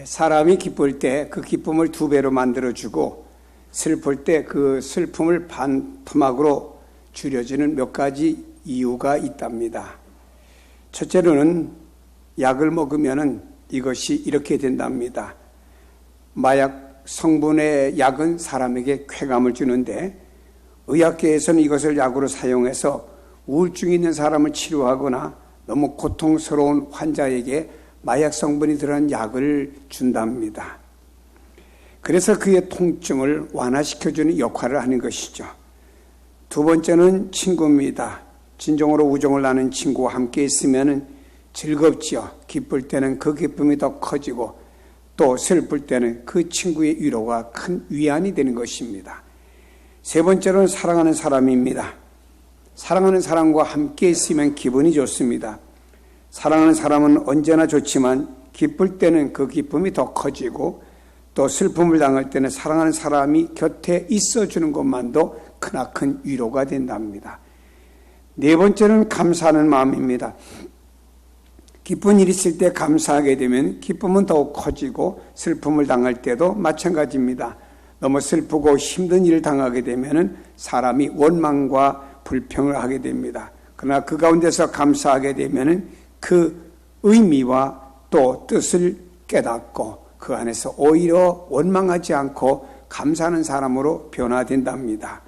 사람이 기쁠 때 그 기쁨을 두 배로 만들어주고 슬플 때 그 슬픔을 반토막으로 줄여주는 몇 가지 이유가 있답니다. 첫째로는 약을 먹으면 이것이 이렇게 된답니다. 마약 성분의 약은 사람에게 쾌감을 주는데 의학계에서는 이것을 약으로 사용해서 우울증이 있는 사람을 치료하거나 너무 고통스러운 환자에게 마약 성분이 들어간 약을 준답니다. 그래서 그의 통증을 완화시켜주는 역할을 하는 것이죠. 두 번째는 친구입니다. 진정으로 우정을 나눈 친구와 함께 있으면 즐겁지요. 기쁠 때는 그 기쁨이 더 커지고 또 슬플 때는 그 친구의 위로가 큰 위안이 되는 것입니다. 세 번째로는 사랑하는 사람입니다. 사랑하는 사람과 함께 있으면 기분이 좋습니다. 사랑하는 사람은 언제나 좋지만 기쁠 때는 그 기쁨이 더 커지고 또 슬픔을 당할 때는 사랑하는 사람이 곁에 있어주는 것만도 크나큰 위로가 된답니다. 네 번째는 감사하는 마음입니다. 기쁜 일이 있을 때 감사하게 되면 기쁨은 더욱 커지고 슬픔을 당할 때도 마찬가지입니다. 너무 슬프고 힘든 일을 당하게 되면 사람이 원망과 불평을 하게 됩니다. 그러나 그 가운데서 감사하게 되면 그 의미와 또 뜻을 깨닫고 그 안에서 오히려 원망하지 않고 감사하는 사람으로 변화된답니다.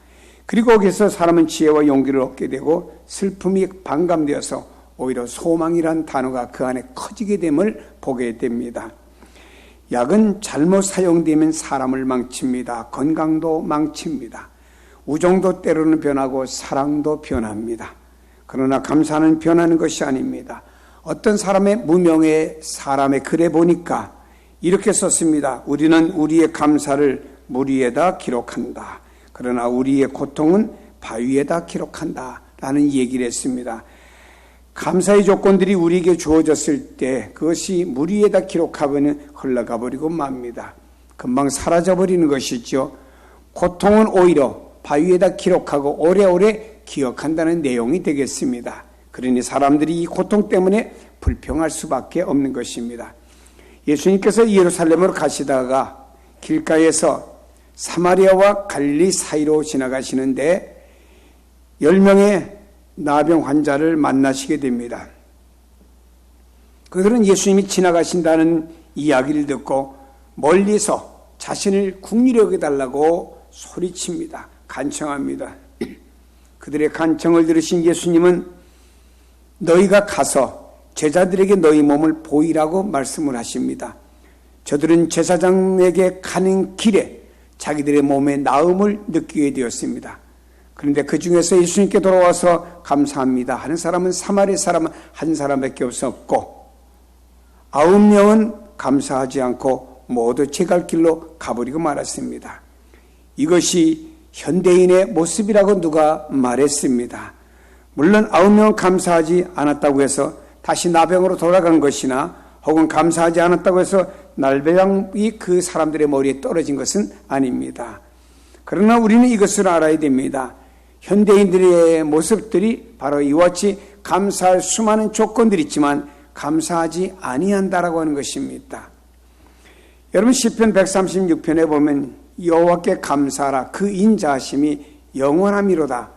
그리고 거기서 사람은 지혜와 용기를 얻게 되고 슬픔이 반감되어서 오히려 소망이란 단어가 그 안에 커지게 됨을 보게 됩니다. 약은 잘못 사용되면 사람을 망칩니다. 건강도 망칩니다. 우정도 때로는 변하고 사랑도 변합니다. 그러나 감사는 변하는 것이 아닙니다. 어떤 사람의 무명의 사람의 글에 보니까 이렇게 썼습니다. 우리는 우리의 감사를 물 위에다 기록한다. 그러나 우리의 고통은 바위에다 기록한다. 라는 얘기를 했습니다. 감사의 조건들이 우리에게 주어졌을 때 그것이 물 위에다 기록하면 흘러가 버리고 맙니다. 금방 사라져 버리는 것이죠. 고통은 오히려 바위에다 기록하고 오래오래 기억한다는 내용이 되겠습니다. 그러니 사람들이 이 고통 때문에 불평할 수밖에 없는 것입니다. 예수님께서 예루살렘으로 가시다가 길가에서 사마리아와 갈릴리 사이로 지나가시는데 10명의 나병 환자를 만나시게 됩니다. 그들은 예수님이 지나가신다는 이야기를 듣고 멀리서 자신을 국리로 여겨달라고 소리칩니다. 간청합니다. 그들의 간청을 들으신 예수님은 너희가 가서 제자들에게 너희 몸을 보이라고 말씀을 하십니다. 저들은 제사장에게 가는 길에 자기들의 몸의 나음을 느끼게 되었습니다. 그런데 그 중에서 예수님께 돌아와서 감사합니다 하는 사람은 사마리아 사람 한 사람밖에 없었고 9명은 감사하지 않고 모두 제 갈 길로 가버리고 말았습니다. 이것이 현대인의 모습이라고 누가 말했습니다. 물론 9명은 감사하지 않았다고 해서 다시 나병으로 돌아간 것이나 혹은 감사하지 않았다고 해서 날병이 그 사람들의 머리에 떨어진 것은 아닙니다. 그러나 우리는 이것을 알아야 됩니다. 현대인들의 모습들이 바로 이와 같이 감사할 수많은 조건들이 있지만 감사하지 아니한다라고 하는 것입니다. 여러분 시편 136편에 보면 여호와께 감사하라 그 인자하심이 영원함이로다.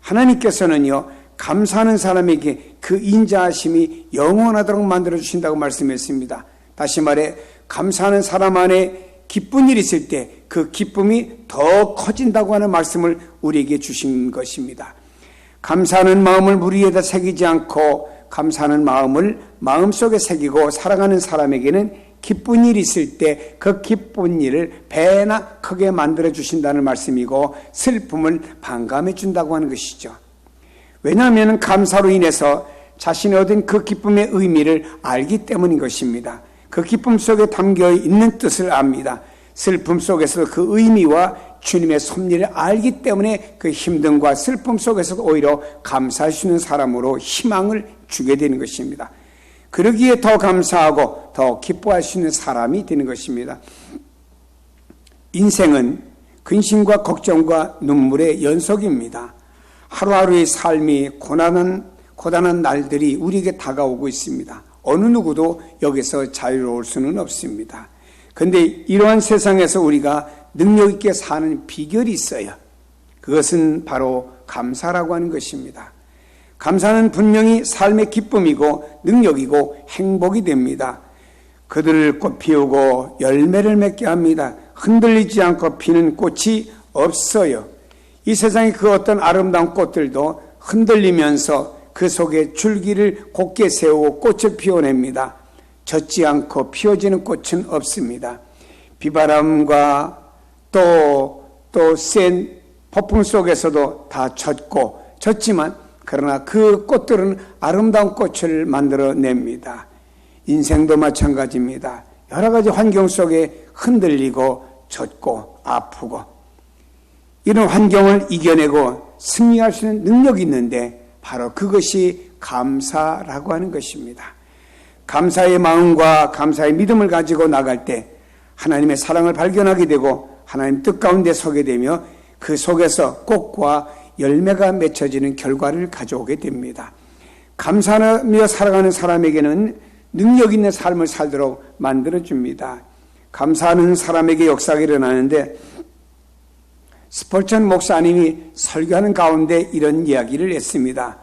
하나님께서는요 감사하는 사람에게 그 인자하심이 영원하도록 만들어주신다고 말씀했습니다. 다시 말해 감사하는 사람 안에 기쁜 일이 있을 때 그 기쁨이 더 커진다고 하는 말씀을 우리에게 주신 것입니다. 감사하는 마음을 물 위에다 새기지 않고 감사하는 마음을 마음속에 새기고 사랑하는 사람에게는 기쁜 일이 있을 때 그 기쁜 일을 배나 크게 만들어 주신다는 말씀이고 슬픔을 반감해 준다고 하는 것이죠. 왜냐하면 감사로 인해서 자신이 얻은 그 기쁨의 의미를 알기 때문인 것입니다. 그 기쁨 속에 담겨 있는 뜻을 압니다. 슬픔 속에서 그 의미와 주님의 섭리를 알기 때문에 그 힘듦과 슬픔 속에서도 오히려 감사할 수 있는 사람으로 희망을 주게 되는 것입니다. 그러기에 더 감사하고 더 기뻐할 수 있는 사람이 되는 것입니다. 인생은 근심과 걱정과 눈물의 연속입니다. 하루하루의 삶이 고단한 날들이 우리에게 다가오고 있습니다. 어느 누구도 여기서 자유로울 수는 없습니다. 그런데 이러한 세상에서 우리가 능력 있게 사는 비결이 있어요. 그것은 바로 감사라고 하는 것입니다. 감사는 분명히 삶의 기쁨이고 능력이고 행복이 됩니다. 그들을 꽃 피우고 열매를 맺게 합니다. 흔들리지 않고 피는 꽃이 없어요. 이 세상의 그 어떤 아름다운 꽃들도 흔들리면서 그 속에 줄기를 곧게 세우고 꽃을 피워냅니다. 젖지 않고 피어지는 꽃은 없습니다. 비바람과 또 센 폭풍 속에서도 다 젖지만 그러나 그 꽃들은 아름다운 꽃을 만들어냅니다. 인생도 마찬가지입니다. 여러 가지 환경 속에 흔들리고 젖고 아프고 이런 환경을 이겨내고 승리할 수 있는 능력이 있는데 바로 그것이 감사라고 하는 것입니다. 감사의 마음과 감사의 믿음을 가지고 나갈 때 하나님의 사랑을 발견하게 되고 하나님 뜻 가운데 서게 되며 그 속에서 꽃과 열매가 맺혀지는 결과를 가져오게 됩니다. 감사하며 살아가는 사람에게는 능력 있는 삶을 살도록 만들어줍니다. 감사하는 사람에게 역사가 일어나는데 스펄전 목사님이 설교하는 가운데 이런 이야기를 했습니다.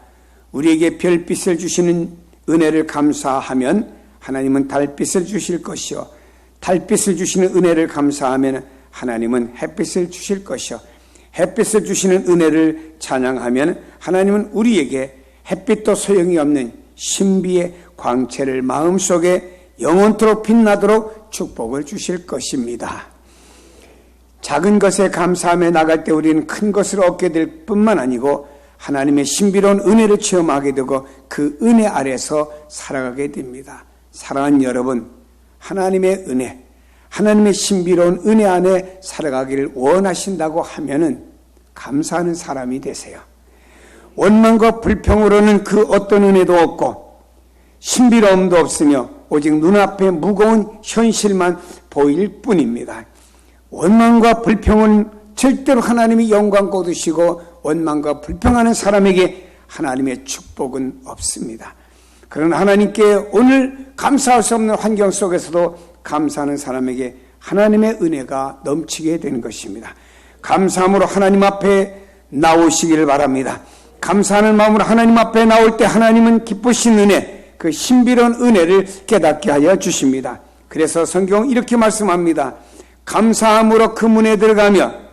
우리에게 별빛을 주시는 은혜를 감사하면 하나님은 달빛을 주실 것이요, 달빛을 주시는 은혜를 감사하면 하나님은 햇빛을 주실 것이요, 햇빛을 주시는 은혜를 찬양하면 하나님은 우리에게 햇빛도 소용이 없는 신비의 광채를 마음속에 영원토록 빛나도록 축복을 주실 것입니다. 작은 것에 감사하며 나갈 때 우리는 큰 것을 얻게 될 뿐만 아니고 하나님의 신비로운 은혜를 체험하게 되고 그 은혜 아래서 살아가게 됩니다. 사랑하는 여러분, 하나님의 은혜, 하나님의 신비로운 은혜 안에 살아가기를 원하신다고 하면은 감사하는 사람이 되세요. 원망과 불평으로는 그 어떤 은혜도 없고 신비로움도 없으며 오직 눈앞에 무거운 현실만 보일 뿐입니다. 원망과 불평은 절대로 하나님이 영광 거두시고 원망과 불평하는 사람에게 하나님의 축복은 없습니다. 그러나 하나님께 오늘 감사할 수 없는 환경 속에서도 감사하는 사람에게 하나님의 은혜가 넘치게 되는 것입니다. 감사함으로 하나님 앞에 나오시기를 바랍니다. 감사하는 마음으로 하나님 앞에 나올 때 하나님은 기쁘신 은혜, 그 신비로운 은혜를 깨닫게 하여 주십니다. 그래서 성경은 이렇게 말씀합니다. 감사함으로 그 문에 들어가며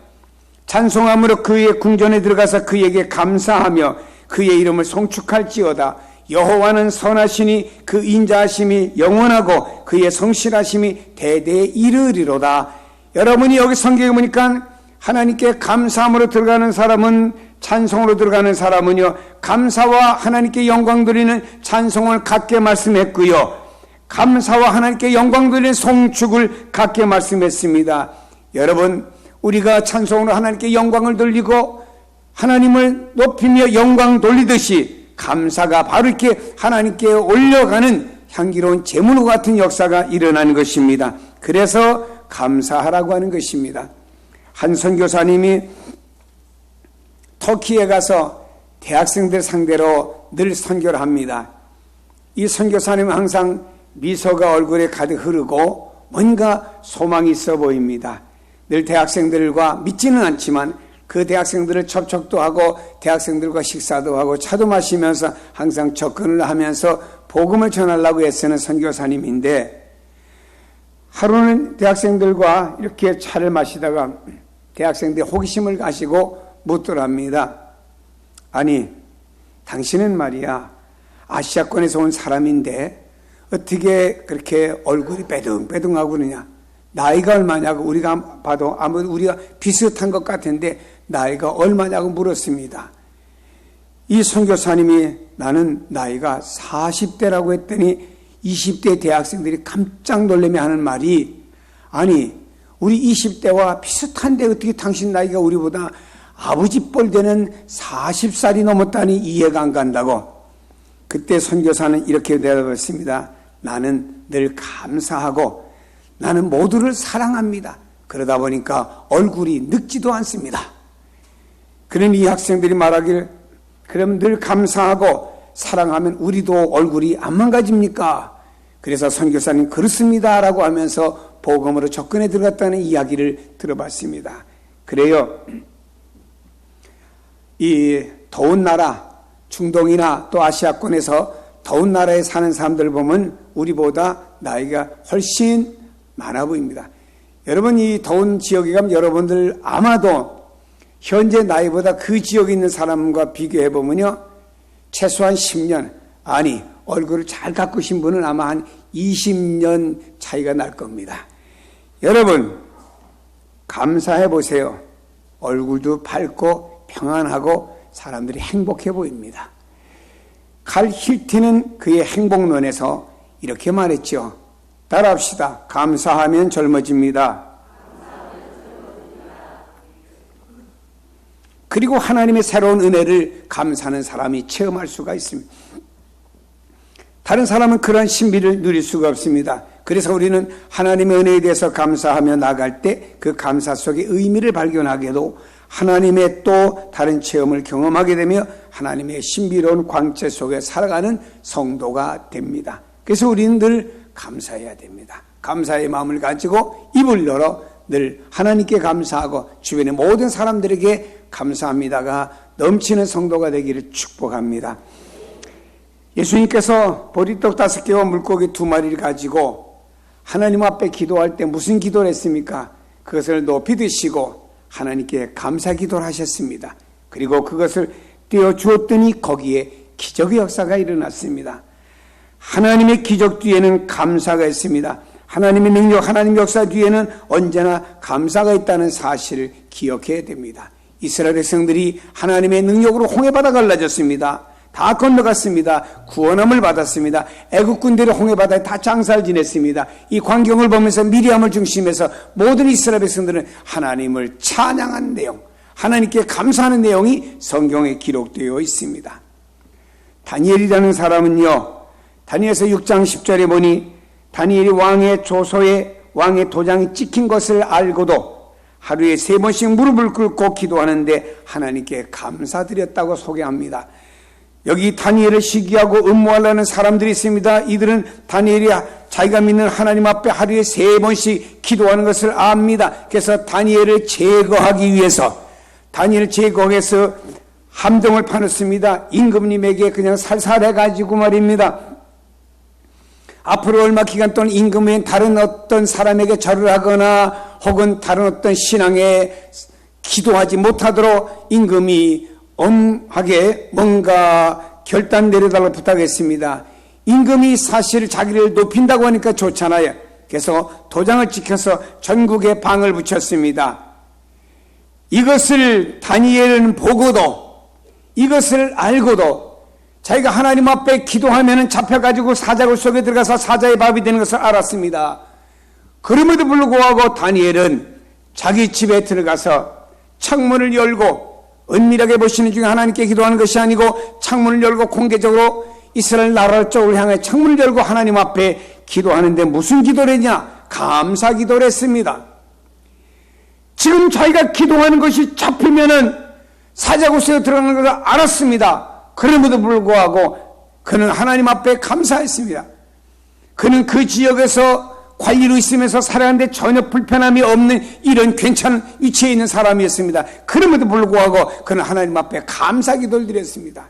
찬송함으로 그의 궁전에 들어가서 그에게 감사하며 그의 이름을 송축할지어다. 여호와는 선하시니 그 인자하심이 영원하고 그의 성실하심이 대대에 이르리로다. 여러분이 여기 성경에 보니까 하나님께 감사함으로 들어가는 사람은, 찬송으로 들어가는 사람은요, 감사와 하나님께 영광 드리는 찬송을 갖게 말씀했고요, 감사와 하나님께 영광 드리는 송축을 갖게 말씀했습니다. 여러분, 우리가 찬송으로 하나님께 영광을 돌리고 하나님을 높이며 영광 돌리듯이 감사가 바로 이렇게 하나님께 올려가는 향기로운 제물과 같은 역사가 일어나는 것입니다. 그래서 감사하라고 하는 것입니다. 한 선교사님이 터키에 가서 대학생들 상대로 늘 선교를 합니다. 이 선교사님은 항상 미소가 얼굴에 가득 흐르고 뭔가 소망이 있어 보입니다. 늘 대학생들과 믿지는 않지만 그 대학생들을 접촉도 하고 대학생들과 식사도 하고 차도 마시면서 항상 접근을 하면서 복음을 전하려고 애쓰는 선교사님인데, 하루는 대학생들과 이렇게 차를 마시다가 대학생들이 호기심을 가지고 묻더랍니다. 아니, 당신은 말이야 아시아권에서 온 사람인데 어떻게 그렇게 얼굴이 빼둥빼둥하고 그러냐? 나이가 얼마냐고. 우리가 봐도 아무래도 우리가 비슷한 것 같은데 나이가 얼마냐고 물었습니다. 이 선교사님이 나는 나이가 40대라고 했더니 20대 대학생들이 깜짝 놀라며 하는 말이, 아니 우리 20대와 비슷한데 어떻게 당신 나이가 우리보다 아버지 뻘 되는 40살이 넘었다니 이해가 안 간다고. 그때 선교사는 이렇게 대답했습니다. 나는 늘 감사하고 나는 모두를 사랑합니다. 그러다 보니까 얼굴이 늙지도 않습니다. 그런 이 학생들이 말하기를, 그럼 늘 감사하고 사랑하면 우리도 얼굴이 안 망가집니까? 그래서 선교사님 그렇습니다 라고 하면서 복음으로 접근해 들어갔다는 이야기를 들어봤습니다. 그래요. 이 더운 나라, 중동이나 또 아시아권에서 더운 나라에 사는 사람들 보면 우리보다 나이가 훨씬 많아 보입니다. 여러분, 이 더운 지역에 가면 여러분들 아마도 현재 나이보다 그 지역에 있는 사람과 비교해 보면요, 최소한 10년, 아니 얼굴을 잘 가꾸신 분은 아마 한 20년 차이가 날 겁니다. 여러분, 감사해 보세요. 얼굴도 밝고 평안하고 사람들이 행복해 보입니다. 칼 힐티는 그의 행복론에서 이렇게 말했죠. 따라합시다. 감사하면 젊어집니다. 그리고 하나님의 새로운 은혜를 감사하는 사람이 체험할 수가 있습니다. 다른 사람은 그러한 신비를 누릴 수가 없습니다. 그래서 우리는 하나님의 은혜에 대해서 감사하며 나갈 때 그 감사 속에 의미를 발견하게도 하나님의 또 다른 체험을 경험하게 되며 하나님의 신비로운 광채 속에 살아가는 성도가 됩니다. 그래서 우리는 늘 감사해야 됩니다. 감사의 마음을 가지고 입을 열어 늘 하나님께 감사하고 주변의 모든 사람들에게 감사합니다가 넘치는 성도가 되기를 축복합니다. 예수님께서 보리떡 5개와 물고기 2마리를 가지고 하나님 앞에 기도할 때 무슨 기도를 했습니까? 그것을 높이 드시고 하나님께 감사 기도를 하셨습니다. 그리고 그것을 떼어 주었더니 거기에 기적의 역사가 일어났습니다. 하나님의 기적 뒤에는 감사가 있습니다. 하나님의 능력, 하나님의 역사 뒤에는 언제나 감사가 있다는 사실을 기억해야 됩니다. 이스라엘 백성들이 하나님의 능력으로 홍해바다 갈라졌습니다. 다 건너갔습니다. 구원함을 받았습니다. 애국 군대를 홍해바다에 다 장사를 지냈습니다. 이 광경을 보면서 미리암을 중심해서 모든 이스라엘 백성들은 하나님을 찬양한 내용, 하나님께 감사하는 내용이 성경에 기록되어 있습니다. 다니엘이라는 사람은요, 다니엘서 6장 10절에 보니 다니엘이 왕의 조서에 왕의 도장이 찍힌 것을 알고도 하루에 3번씩 무릎을 꿇고 기도하는데 하나님께 감사드렸다고 소개합니다. 여기 다니엘을 시기하고 음모하려는 사람들이 있습니다. 이들은 다니엘이 자기가 믿는 하나님 앞에 하루에 3번씩 기도하는 것을 압니다. 그래서 다니엘을 제거하기 위해서 함정을 파놓습니다. 임금님에게 그냥 살살해가지고 말입니다. 앞으로 얼마 기간 동안 임금은 다른 어떤 사람에게 절을 하거나 혹은 다른 어떤 신앙에 기도하지 못하도록 임금이 엄하게 뭔가 결단 내려달라고 부탁했습니다. 임금이 사실 자기를 높인다고 하니까 좋잖아요. 그래서 도장을 찍혀서 전국에 방을 붙였습니다. 이것을 다니엘은 보고도, 이것을 알고도 자기가 하나님 앞에 기도하면 잡혀가지고 사자굴 속에 들어가서 사자의 밥이 되는 것을 알았습니다. 그럼에도 불구하고 다니엘은 자기 집에 들어가서 창문을 열고, 은밀하게 보시는 중에 하나님께 기도하는 것이 아니고 창문을 열고 공개적으로 이스라엘 나라 쪽을 향해 창문을 열고 하나님 앞에 기도하는데 무슨 기도를 했냐? 감사 기도를 했습니다. 지금 자기가 기도하는 것이 잡히면은 사자굴 속에 들어가는 것을 알았습니다. 그럼에도 불구하고 그는 하나님 앞에 감사했습니다. 그는 그 지역에서 관리로 있으면서 살아가는데 전혀 불편함이 없는 이런 괜찮은 위치에 있는 사람이었습니다. 그럼에도 불구하고 그는 하나님 앞에 감사 기도를 드렸습니다.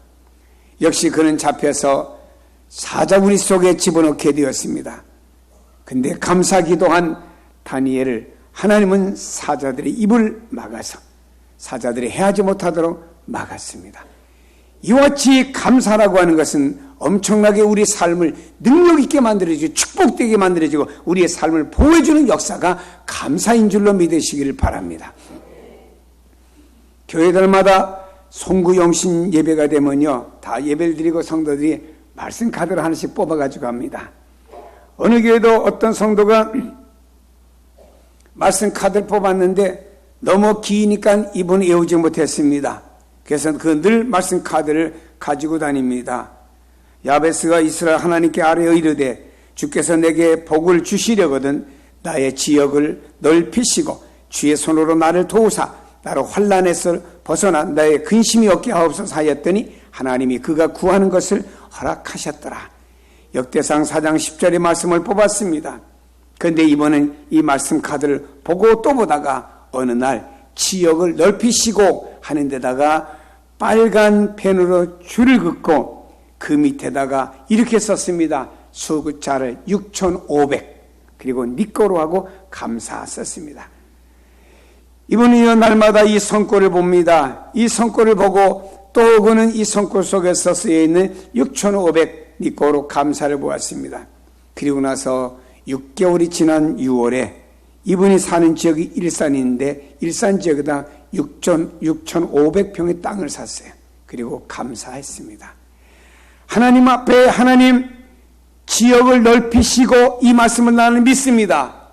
역시 그는 잡혀서 사자구리 속에 집어넣게 되었습니다. 근데 감사 기도한 다니엘을 하나님은 사자들의 입을 막아서 사자들이 해하지 못하도록 막았습니다. 이와 같이 감사라고 하는 것은 엄청나게 우리 삶을 능력 있게 만들어주고 축복되게 만들어주고 우리의 삶을 보호해주는 역사가 감사인 줄로 믿으시기를 바랍니다. 교회들마다 송구영신 예배가 되면요, 다 예배를 드리고 성도들이 말씀 카드를 하나씩 뽑아가지고 합니다. 어느 교회도 어떤 성도가 말씀 카드를 뽑았는데 너무 기니까 이분이 외우지 못했습니다. 그래서 그 늘 말씀 카드를 가지고 다닙니다. 야베스가 이스라엘 하나님께 아뢰어 이르되 주께서 내게 복을 주시려거든 나의 지역을 넓히시고 주의 손으로 나를 도우사 나로 환난에서 벗어나 나의 근심이 없게 하옵소서 하였더니 하나님이 그가 구하는 것을 허락하셨더라. 역대상 4장 10절의 말씀을 뽑았습니다. 그런데 이번엔 이 말씀 카드를 보고 또 보다가 어느 날 지역을 넓히시고 하는 데다가 빨간 펜으로 줄을 긋고 그 밑에다가 이렇게 썼습니다. 수구자를 6,500 그리고 니꺼로 하고 감사 썼습니다. 이분이 날마다 이 성골을 봅니다. 이 성골을 보고 또 그는 이 성골 속에서 쓰여있는 6,500 니꺼로 감사를 보았습니다. 그리고 나서 6개월이 지난 6월에 이분이 사는 지역이 일산인데 일산 지역에다 6,500평의 땅을 샀어요. 그리고 감사했습니다. 하나님 앞에 하나님 지역을 넓히시고 이 말씀을 나는 믿습니다.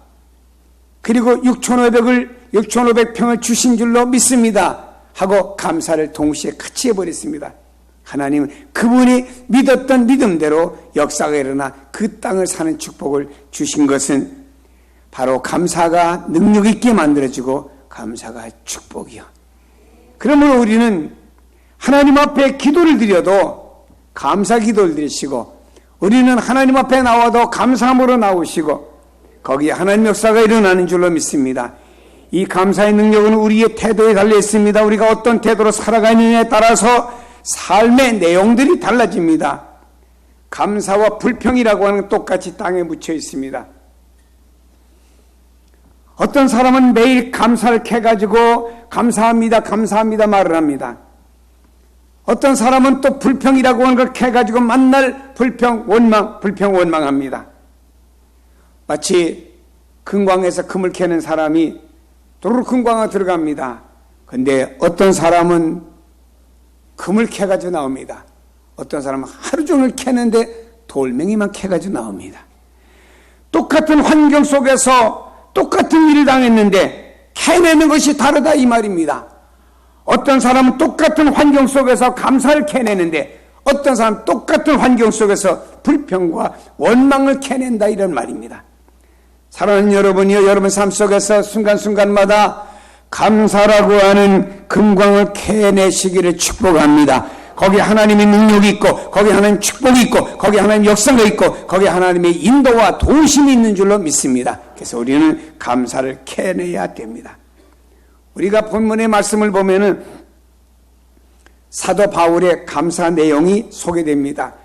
그리고 6,500평을 주신 줄로 믿습니다. 하고 감사를 동시에 같이 해버렸습니다. 하나님은 그분이 믿었던 믿음대로 역사가 일어나 그 땅을 사는 축복을 주신 것은 바로 감사가 능력 있게 만들어지고 감사가 축복이요. 그러므로 우리는 하나님 앞에 기도를 드려도 감사 기도를 드리시고 우리는 하나님 앞에 나와도 감사함으로 나오시고 거기에 하나님 역사가 일어나는 줄로 믿습니다. 이 감사의 능력은 우리의 태도에 달려 있습니다. 우리가 어떤 태도로 살아가느냐에 따라서 삶의 내용들이 달라집니다. 감사와 불평이라고 하는 건 똑같이 땅에 묻혀 있습니다. 어떤 사람은 매일 감사를 캐가지고 감사합니다, 감사합니다 말을 합니다. 어떤 사람은 또 불평이라고 하는 걸 캐가지고 만날 불평, 원망합니다. 마치 금광에서 금을 캐는 사람이 도로 금광에 들어갑니다. 근데 어떤 사람은 금을 캐가지고 나옵니다. 어떤 사람은 하루 종일 캐는데 돌멩이만 캐가지고 나옵니다. 똑같은 환경 속에서 똑같은 일을 당했는데 캐내는 것이 다르다 이 말입니다. 어떤 사람은 똑같은 환경 속에서 감사를 캐내는데 어떤 사람은 똑같은 환경 속에서 불평과 원망을 캐낸다 이런 말입니다. 사랑하는 여러분이요, 여러분 삶 속에서 순간순간마다 감사라고 하는 금광을 캐내시기를 축복합니다. 거기 하나님의 능력이 있고 거기 하나님 축복이 있고 거기 하나님 역사가 있고 거기 하나님의 인도와 도우심이 있는 줄로 믿습니다. 그래서 우리는 감사를 캐내야 됩니다. 우리가 본문의 말씀을 보면은 사도 바울의 감사 내용이 소개됩니다.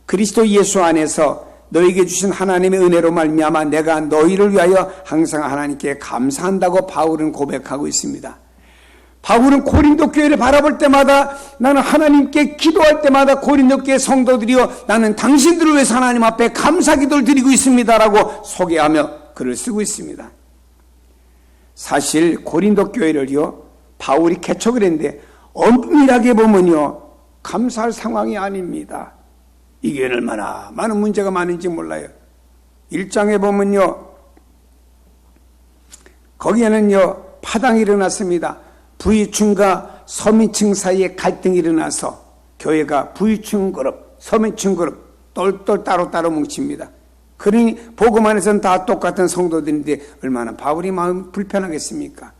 그리스도 예수 안에서 너에게 주신 하나님의 은혜로 말미암아 내가 너희를 위하여 항상 하나님께 감사한다고 바울은 고백하고 있습니다. 바울은 고린도 교회를 바라볼 때마다 나는 하나님께 기도할 때마다 고린도 교회 성도들이여 나는 당신들을 위해서 하나님 앞에 감사 기도를 드리고 있습니다라고 소개하며 글을 쓰고 있습니다. 사실 고린도 교회를요 바울이 개척을 했는데 엄밀하게 보면요 감사할 상황이 아닙니다. 이게 얼마나 많은 문제가 많은지 몰라요. 1장에 보면요 거기에는요 파당이 일어났습니다. 부유층과 서민층 사이에 갈등이 일어나서 교회가 부유층 그룹, 서민층 그룹 똘똘 따로따로 뭉칩니다. 그러니 복음 안에서는 다 똑같은 성도들인데 얼마나 바울이 마음 불편하겠습니까?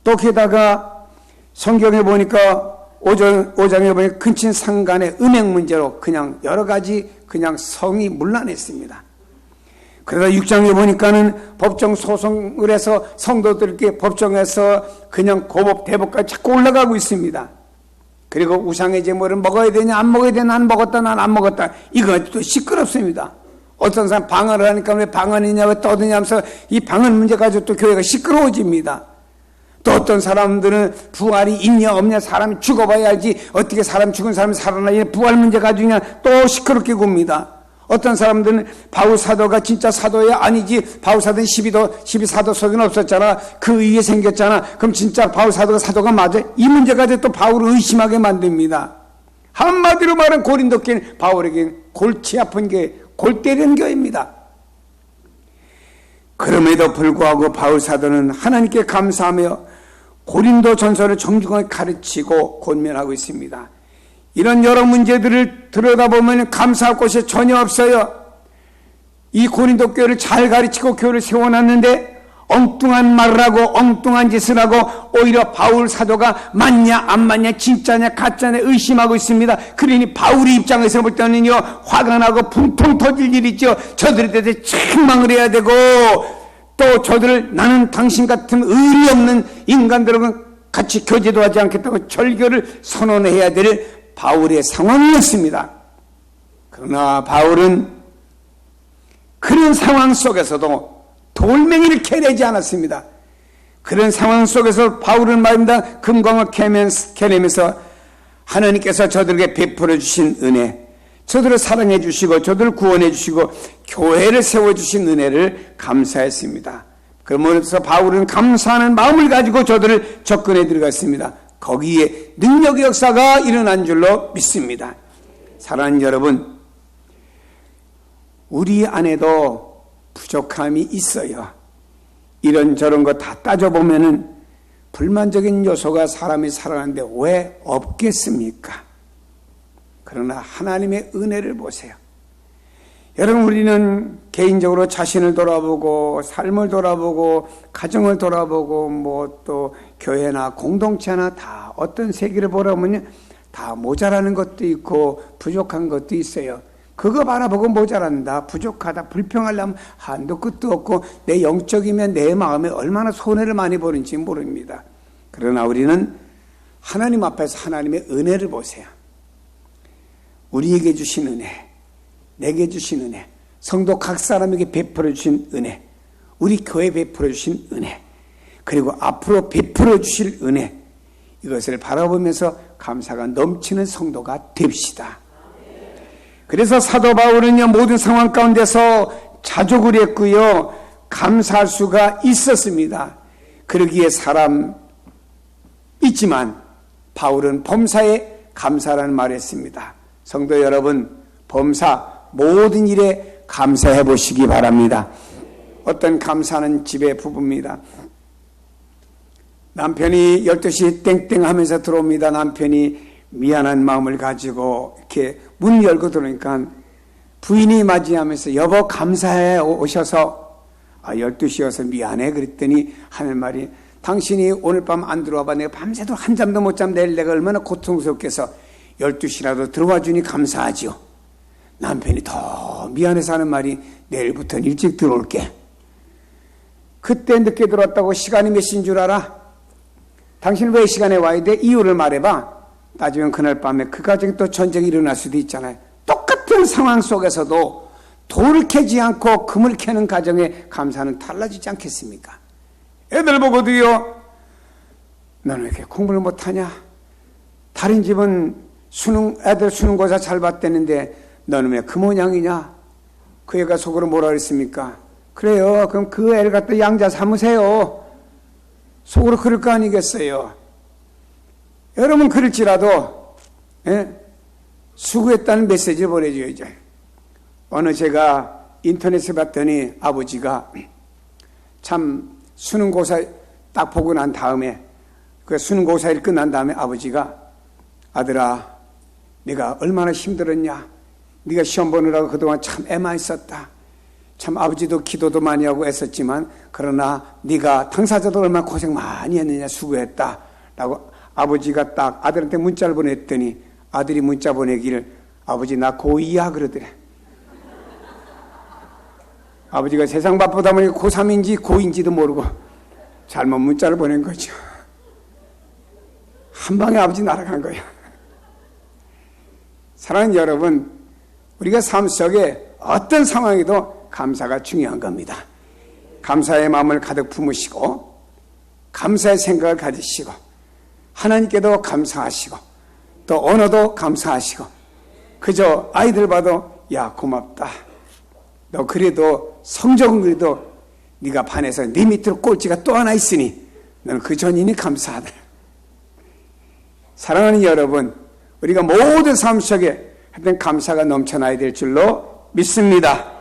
또 게다가 성경에 보니까 5장에 보니까 근친 상간의 은행 문제로 그냥 여러 가지 그냥 성이 문란했습니다. 그러다 6장에 보니까는 법정 소송을 해서 성도들께 법정에서 그냥 고법 대법까지 자꾸 올라가고 있습니다. 그리고 우상의 제물을 먹어야 되냐 안 먹어야 되냐 난 먹었다 난 안 먹었다 이거 또 시끄럽습니다. 어떤 사람 방언을 하니까 왜 방언이냐 왜 떠드냐 하면서 이 방언 문제 가지고 또 교회가 시끄러워집니다. 또 어떤 사람들은 부활이 있냐 없냐 사람이 죽어봐야 알지 어떻게 사람 죽은 사람이 살아나냐 부활 문제 가지고 그냥 또 시끄럽게 굽니다. 어떤 사람들은 바울 사도가 진짜 사도야 아니지 바울 사도는 12사도 속에는 없었잖아 그 위에 생겼잖아 그럼 진짜 바울 사도가 사도가 맞아? 이 문제 가지고 또 바울을 의심하게 만듭니다. 한마디로 말하면 고린도 교회는 바울에게 골치 아픈 게 골 때리는 교회입니다. 그럼에도 불구하고 바울 사도는 하나님께 감사하며 고린도 전서를 정중하게 가르치고 권면하고 있습니다. 이런 여러 문제들을 들여다보면 감사할 곳이 전혀 없어요. 이 고린도 교회를 잘 가르치고 교회를 세워놨는데 엉뚱한 말을 하고 엉뚱한 짓을 하고 오히려 바울 사도가 맞냐 안 맞냐 진짜냐 가짜냐 의심하고 있습니다. 그러니 바울의 입장에서 볼 때는요 화가 나고 분통 터질 일이 있죠. 저들에 대해서 책망을 해야 되고 또 저들을 나는 당신 같은 의리 없는 인간들하고 같이 교제도 하지 않겠다고 절교를 선언해야 될 바울의 상황이었습니다. 그러나 바울은 그런 상황 속에서도 돌멩이를 캐내지 않았습니다. 그런 상황 속에서 바울은 말입니다. 금광을 캐내면서 하나님께서 저들에게 베풀어 주신 은혜, 저들을 사랑해 주시고 저들을 구원해 주시고 교회를 세워주신 은혜를 감사했습니다. 그러면서 바울은 감사하는 마음을 가지고 저들을 접근해 들어갔습니다. 거기에 능력의 역사가 일어난 줄로 믿습니다. 사랑하는 여러분, 우리 안에도 부족함이 있어요. 이런저런 거 다 따져보면은 불만적인 요소가 사람이 살아가는데 왜 없겠습니까? 그러나 하나님의 은혜를 보세요. 여러분, 우리는 개인적으로 자신을 돌아보고 삶을 돌아보고 가정을 돌아보고 뭐 또 교회나 공동체나 다 어떤 세계를 보라면요 다 모자라는 것도 있고 부족한 것도 있어요. 그거 바라보고 모자란다, 부족하다, 불평하려면 한도 끝도 없고 내 영적이면 내 마음에 얼마나 손해를 많이 보는지 모릅니다. 그러나 우리는 하나님 앞에서 하나님의 은혜를 보세요. 우리에게 주신 은혜, 내게 주신 은혜, 성도 각 사람에게 베풀어 주신 은혜, 우리 교회에 베풀어 주신 은혜, 그리고 앞으로 베풀어 주실 은혜, 이것을 바라보면서 감사가 넘치는 성도가 됩시다. 그래서 사도 바울은요 모든 상황 가운데서 자족을 했고요 감사할 수가 있었습니다. 그러기에 사람 있지만 바울은 범사에 감사라는 말을 했습니다. 성도 여러분, 범사 모든 일에 감사해 보시기 바랍니다. 어떤 감사는 집의 부부입니다. 남편이 12시 땡땡 하면서 들어옵니다. 남편이 미안한 마음을 가지고 이렇게 문 열고 들어오니까 부인이 맞이하면서 여보 감사해 오셔서 12시여서 미안해 그랬더니 하는 말이 당신이 오늘 밤 안 들어와봐 내가 밤새도록 한 잠도 못 잠 내일 내가 얼마나 고통스럽겠어 12시라도 들어와 주니 감사하지요. 남편이 더 미안해서 하는 말이 내일부터는 일찍 들어올게. 그때 늦게 들어왔다고 시간이 몇 시인 줄 알아? 당신 왜 시간에 와야 돼? 이유를 말해봐. 따지면 그날 밤에 그 가정에 또 전쟁이 일어날 수도 있잖아요. 똑같은 상황 속에서도 돌을 캐지 않고 금을 캐는 가정의 감사는 달라지지 않겠습니까? 애들 보고도요, 너는 왜 이렇게 공부를 못하냐? 다른 집은 애들 수능고사 잘 봤다는데 너는 왜 그 모양이냐? 그 애가 속으로 뭐라 그랬습니까? 그래요. 그럼 그 애를 갖다 양자 삼으세요. 속으로 그럴 거 아니겠어요? 여러분 그럴지라도 수고했다는 메시지를 보내줘야죠. 어느 제가 인터넷에 봤더니 아버지가 참 수능고사 딱 보고 난 다음에 그 수능고사일 끝난 다음에 아버지가 아들아 네가 얼마나 힘들었냐. 네가 시험 보느라고 그동안 참 애 많이 썼다. 참 아버지도 기도도 많이 하고 애썼지만 그러나 네가 당사자도 얼마나 고생 많이 했느냐 수고했다 라고 아버지가 딱 아들한테 문자를 보냈더니 아들이 문자 보내기를 아버지 나 고2야 그러더래. 아버지가 세상 바쁘다 보니 고3인지 고2인지도 모르고 잘못 문자를 보낸 거죠. 한 방에 아버지 날아간 거예요. 사랑하는 여러분, 우리가 삶 속에 어떤 상황에도 감사가 중요한 겁니다. 감사의 마음을 가득 품으시고 감사의 생각을 가지시고 하나님께도 감사하시고 또 언어도 감사하시고 그저 아이들 봐도 야 고맙다. 너 그래도 성적은 그래도 네가 반에서 네 밑으로 꼴찌가 또 하나 있으니 너는 그 전인이 감사하다. 사랑하는 여러분, 우리가 모든 삶 속에 하여튼 감사가 넘쳐나야 될 줄로 믿습니다.